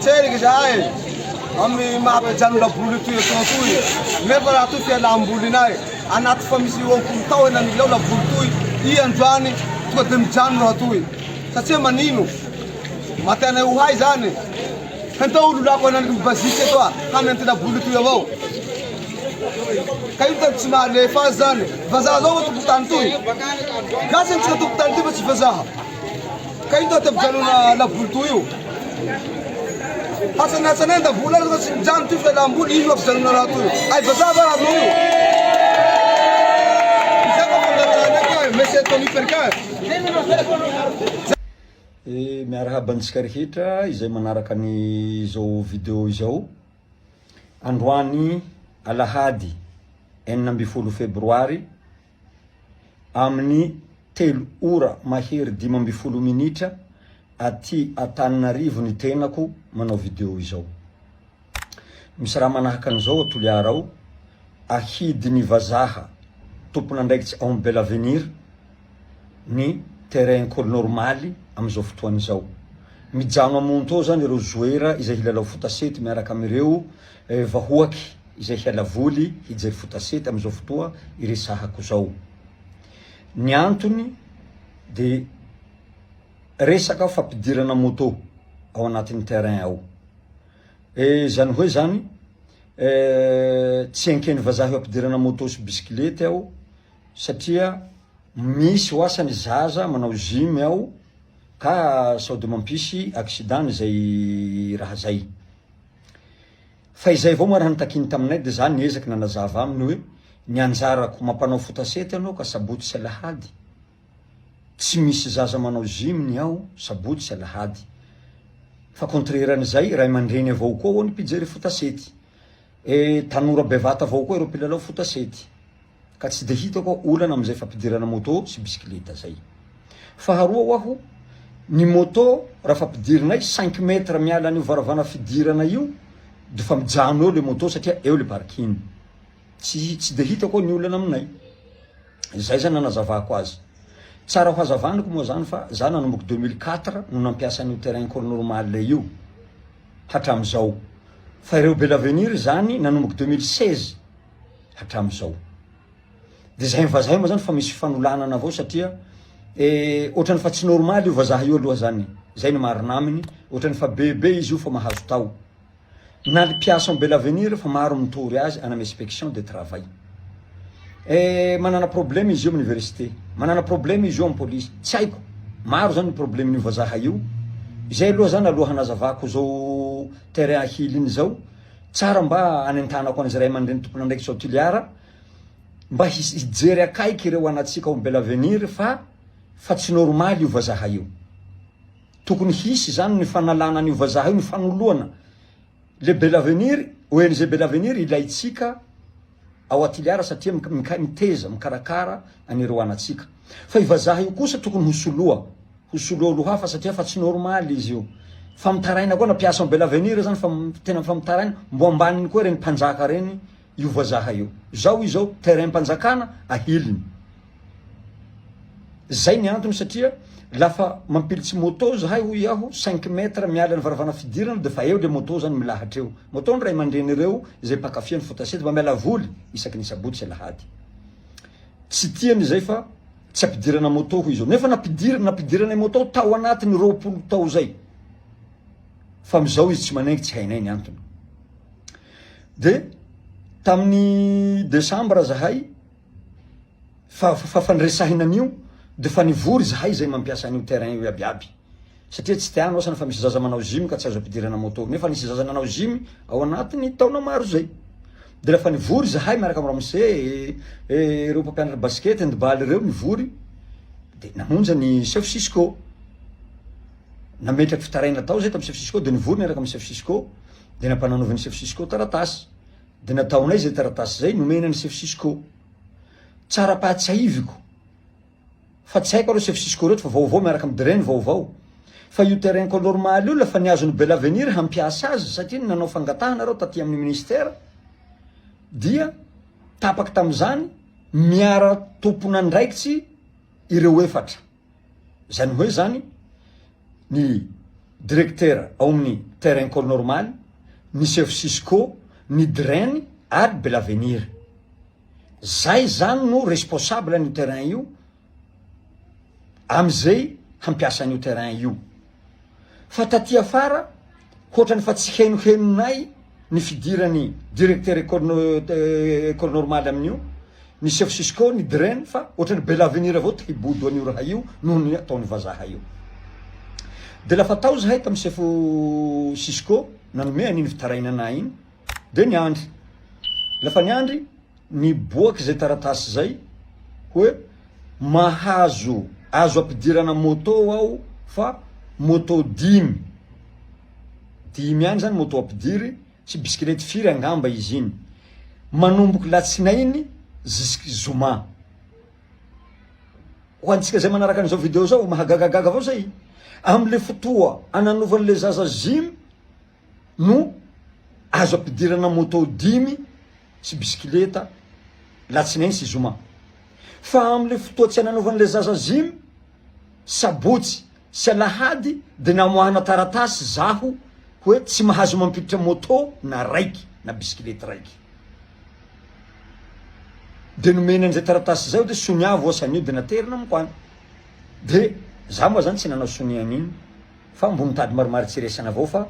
tseriky zahay amy mahapetrano laboly toy atao toy nefa raha toy fialam-bolinay anaty fa misy roapolo tao enanilao laboly toy i androany tonga de mijano raha toy satria manino matianay ho hay zany hentao olo lako enaniky mibaziky etoa hamenty laboly toy avao ka io tsy mahalefa azy zany vazaha zao va tokotany toy gasy antsika tokotany ty fa tsy vazaha ka io te mijanona laboly toy io hasanatsanay da vola azy tsy mijano ty fialam-boly ino ampijanona raha toy ay vazaha va raha toy io izaka fandaranay monsieur Tony Perkin miarahaba antsika rehetra izay manaraka ny zao video izao androany alahady 9 febroary amin'ny 3 ora mahery 15 minitra aty Antananarivo ny tenako manao video izao. Misy raha manahaka an'izao atoliara ao ahidy ny vazaha tompon'andraikitsy ao amin'ny Bel Avenir ny terrain école normale am'izao fotoana izao. Mijano amonto ao zany ireo joueur izay hilalao fotasety miaraka amireo vahoaky izay hiala voly hijery fotasety am'izao fotoa iresahako zao. Ny antony de resaka fampidirana moto ao anatin'ny terrain ao. Zany hoe zany tsy enkeny vazaha ampidirana moto sy bisikilety ao satria misy oasany zaza manao gym ao ka sao de mampisy accident zay raha zay. Fa izay avao moa raha nitakiny taminay de zany niezaky nanazava aminy hoe ny anjarako mampanao fotasety anao ka sabotsy sy alahady tsy misy zaza manao gym ao sabotsy sy alahady fa contraire an'izay ray aman-dreny avao koa ny mpijery fotasety tanora bevata avao koa ireo mpilalao fotasety ka tsy de hitako olana am'izay fampidirana moto sy bisikileta zay. Faharoa aho ny moto raha fampidirinay 5 metre miala an'io varavana fidirana io de fa mijano eo le moto satria eo le parking. Tsy de hitako ny olana aminay. Zay zany nanazavako azy. Tsara ho hazavaniko moa zany fa za nanomboky 2004 no nampiasa ny terrain école normale io hatramizao. Fa ireo Bel Avenir zany nanomboky 2016 hatramizao. De zay vazaha moa zany fa misy fanolanana avao satria ohatrany fa tsy normal io vazaha io aloha zany. Zay ny marina aminy, ohatrany fa bebe izy io fa mahazo tao. Na ny mpiasa Bel Avenir fa maro mitory azy ana inspection de travail. Manana problème izy io amin'ny université, manana problème izy io amin'ny police. Tsy haiko, maro zany problème ny vazaha io. Zay aloha zany aloha hanazavako zao terrain ahiliny zao, tsara mba anentanako an'izy ray aman-dreny tompon'andraikitsy sao tiliara mba hijery akaiky ireo anatsika ao Bel Avenir fa tsy normal io vazaha io. Tokony hisy zany ny fanalana io vazaha io, ny fanoloana. Le Bel Avenir, ONG Bel Avenir ilaitsika ao Atiliara satria miteza, mikarakara anireo anatsika. Fa i vazaha io kosa tokony hosoloa aloha fa satria fa tsy normal izy io. Fa mitaraina koa na piasa Bel Avenir zany fa tena fa mitaraina mbo ambaniny koa reny mpanjaka reny io vazaha io. Zao izao terrain mpanjakana ahiliny. Zay ny antony satria lafa mampilitsy moto zahay ho iaho 5 metre miala ny varavana fidirana de fa eo le moto zany milahatra eo. Moto ny ray aman-dreny ireo izay mpakafiany fotasety mba miala voly isaky ny sabotsy alahady. Tsy tiany zay fa tsy ampidirana moto ho izy. Nefa napidirana moto tao anatiny 20 tao zay. Fa amizao izy tsy manengy tsy hainay ny antony. De tamin'ny Desambra zahay fa fanresahina an'io de fa nivory zahay zay mampiasa an'io terrain io iabiaby. Satria tsy tiano asana fa misy zaza manao gym ka tsy azo ampidirana moto. Nefa nisy zaza nanao gym ao anatiny taona maro zay. De lafa nivory zahay miaraka amin'ny ramose ireo mpampianatra basket handball ireo nivory de namonja ny chef Cisco. Nametraky fitaraina tao zay tamin'ny chef Cisco de nivory miaraka amin'ny chef Cisco de nampananaovany chef Cisco taratasy. De nataonay zay taratasy zay nomena ny chef Cisco. Tsara-pahatsiahiviko. Fa tsy haiko aloha chef Cisco reto fa vaovao miaraka amin'ny draine vaovao. Fa io terrain école normale io lafa niazony Bel Avenir hampiasa azy satria nanao fangatahana reo taty amin'ny ministère dia tapaky tam'izany miara tompon'andraikitsy ireo efatra. Zany hoe zany ny directeur ao amin'ny terrain école normale, ny chef Cisco, ny draine ary Belavenir. Zay zany no responsable an'io terrain io amizay hampiasa an'io terrain io. Fa taty afara ohatrany fa tsy henohenonay ny fidirany directeur école normale amin'io, ny chef Cisco, ny draine, fa ohatrany Belavenir avao te hibodo an'io raha io noho ny ataony vazaha io. De lafa tao zahay tamy chef Cisco nanome an'iny fitarainana iny, de niandry. Lafa niandry, niboaky zay taratasy zay hoe mahazo azo ampidirana moto ao fa moto 5 any zany moto ampidiry, tsy bisikilety firy angamba izy iny, manomboky latsinainy jusky zoma. Ho antsika zay manaraka an'izao video zao mahagagagaga avao zay. Amle fotoa ananovan'le zaza gym no azo ampidirana moto 5 sy bisikileta latsinainy sy zoma. Fa amle fotoa tsy ananovan'le zaza gym sabotsy sy alahady de namoahana taratasy zaho hoe tsy mahazo mampiditra moto na raiky na bisikilety raiky. De nomeny an'izay taratasy zay de soniavo asan'io de naterina amikoany. De za moa zany tsy nanao sonian'iny fa mbo mitady maromaro tsiresana avao, fa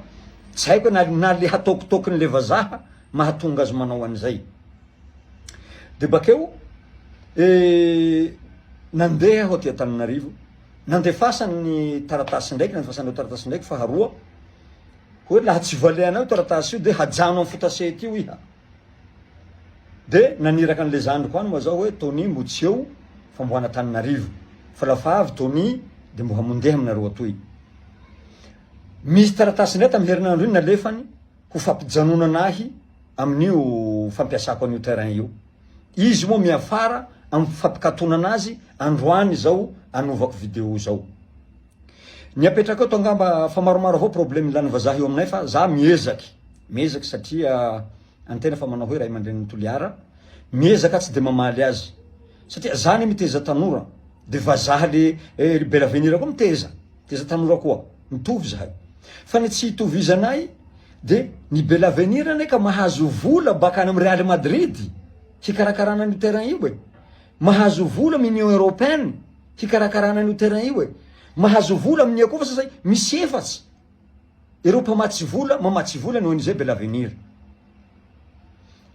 tsy haiko na le hatokotokony le vazaha mahatonga azy manao an'izay. De bakeo nandeha aho aty Antananarivo, nandefasany taratasy ndraiky, nandefasany taratasy ndraiky faharoa hoe laha tsy voaleanao taratasy io de hajano amin'ny fotasety io iha. De naniraka an'le zandriko any moa zao hoe Tony mbo tsy eo fa mbo Antananarivo, fa lafa avy Tony de mbo hamondeha aminareo atoy. Misy taratasy ndray tamy herinandro iny nalefany ho fampijanona anahy amin'io fampiasako an'io terrain io. Izy moa miafara amy fampikatona anazy androany zao anovako video zao. Niapetraka eto angamba fa maromaro avao problème lany vazaha io aminay, fa za miezaky satria antena fa manao hoe ray aman-dreniny Toliara, miezaka tsy de mamaly azy satria zany miteza tanora, de vazaha le Belavenir koa miteza tanora koa, mitovy zahay. Fa ny tsy hitovizanay de ny Belavenir neka mahazo vola bakany amin'ny Real Madrid hikarakarana an'io terrain io e, mahazo vola amin'ny Union Européenne hikarakarana an'io terrain io e, mahazo vola amin'ny akofa sa zay misy efatsy ireo mpamatsy vola mamatsy vola noho an'izay Belavenir.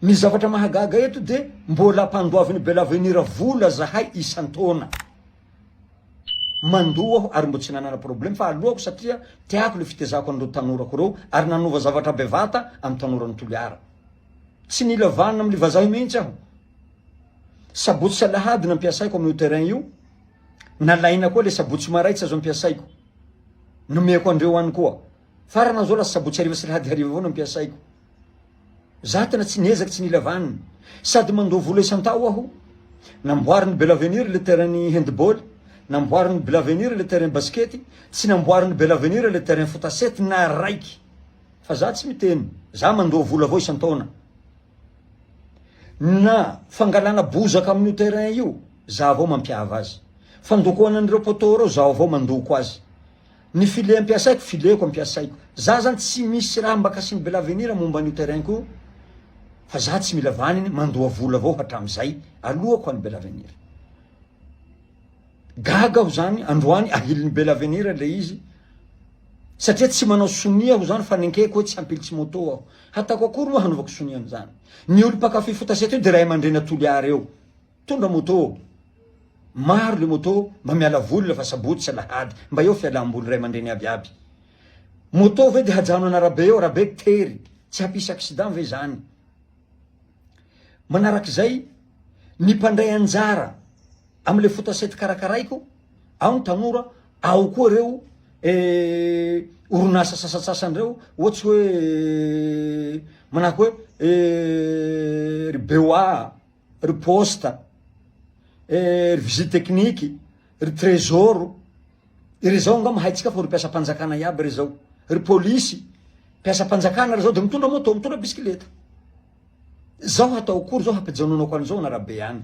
Ny zavatra mahagaga eto de mbola ampandoavin'ny Belavenir vola zahay isan-taona. Mandoa aho ary mbo tsy nanana problème, fa alohako satria tiako le fitezako an'ireo tanorako reo ary nanova zavatra bevata amin'ny tanoran'ny Toliara. Tsy nila vanina amin'ny vazaha mihitsy aho. Sabotsy sy alahady nampiasaiko amin'io terrain io, nalaina koa le sabotsy maraitsy azo ampiasaiko, nomeko andreo any koa. Farana zao lasa sabotsy hariva sy alahady hariva avao nampiasaiko. Za tena tsy niezaky tsy nila vanina, sady mandoa vola isan-tao aho. Namboariny Belavenir le terrain handball, namboariny Belavenir le terrain baskety, tsy namboariny Belavenir le terrain fotasety na raiky. Fa za tsy miteny, za mandoa vola avao isan-taona. Na fangalana bozaka amin'io terrain io, za avao mampiava azy. Fandokoanan'ireo poto reo, za avao mandoko azy. Ny file ampiasaiko, fileko ampiasaiko. Za zany tsy misy raha mbakasiny Belavenir momba an'io terrain ko, fa za tsy mila vaniny, mandoa vola avao hatramizay alohako any Belavenir. Gaga aho zany androany ahiliny Belavenir le izy, satria tsy manao sonia aho zany fa nenkeko hoe tsy hampilitsy moto aho. Hatako akory moa hanaovako sonia am'zany. Ny olo mpakafy fotasety io de ray aman-dreny Toliara eo, tondra moto. Maro le moto, mba miala voly lafa sabotsy alahady, mba eo fialam-boly ray aman-dreny aby. Moto ve de hajano an'arabe eo, arabe tery, tsy hampisy accident ve zany. Manaraky zay, ny mpandray anjara amle fotasety karakaraiko, ao ny tanora, ao koa reo oronasa sasasasandreo, ohatsy hoe manahaky hoe ry BOA, ry posta, ry visite technique, ry trésor, ry zao nga mahaitsika fa ry mpiasa-panjakana iaby ry zao, ry polisy, mpiasa-panjakana ry zao de mitondra moto, mitondra bisikileta. Zao hatao akory zao hampijanonako an'izao an'arabe any.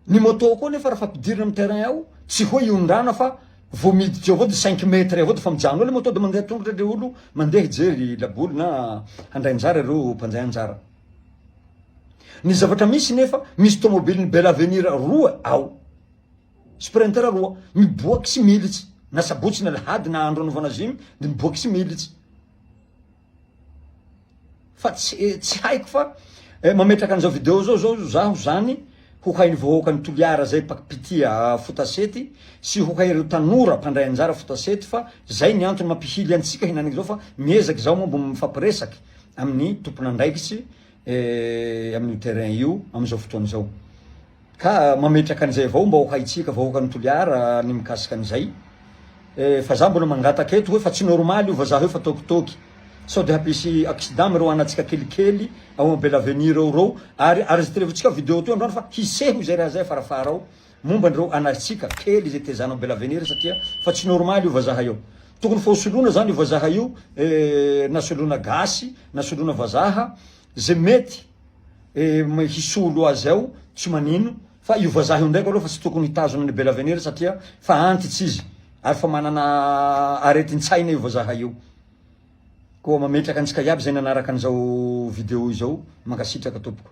Ny moto koa nefa raha fampidirina amin'ny terrain ao, tsy hoe iondrana fa vao miditra avao de 5 metre avao de fa mijano le moto de mandeha tongotra le olo mandeha hijery laboly na handray anjara ireo mpanjay anjara. Ny zavatra misy nefa misy tomobily ny bel avenir roa ao, sprinter roa miboaky sy militsy na sabotsy na lahady na andro anaovana zimy de miboaky sy militsy. Fa tsy haiko fa mametraka an'izao vidéo zao zaho zany ho hain'ny vahoaka ny Toliara zay pakipitia fotasety sy ho hay ireo tanora mpandray anjara fotasety fa zay ny antony mampihily antsika hinan'izao zao fa miezaky zao moa mbo mifampiresaky amin'ny tompon'andraikitsy amin'ny terrain io am'izao fotoana zao. Ka mametraka an'izay avao mba ho haitsika vahoaka ny Toliara ny mikasika an'izay. Fa za mbola mangataky eto hoe fa tsy normaly io va za hoe fa tokitoky. Sao de hampisy accident mireo anatsika kelikely ao am bel avenir reo ary enregistrevotsika vidéo teo androany fa hiseho zay raha zay farafara ao momba an'ireo anatsika kely zay tezana am bel avenir satria fa tsy normaly io vazaha io. Tokony fa soloina zany io vazaha io na solona gasy na solona vazaha zay mety hisolo azy ao tsy manino fa io vazaha io ndraiky aloha fa tsy tokony hitazona ny bel avenir satria fa antitsy izy ary fa manana aretin-tsaina io vazaha io. Koa mametraka antsika iaby zay nanaraka an'izao vidéo izao mankasitraka tompoko.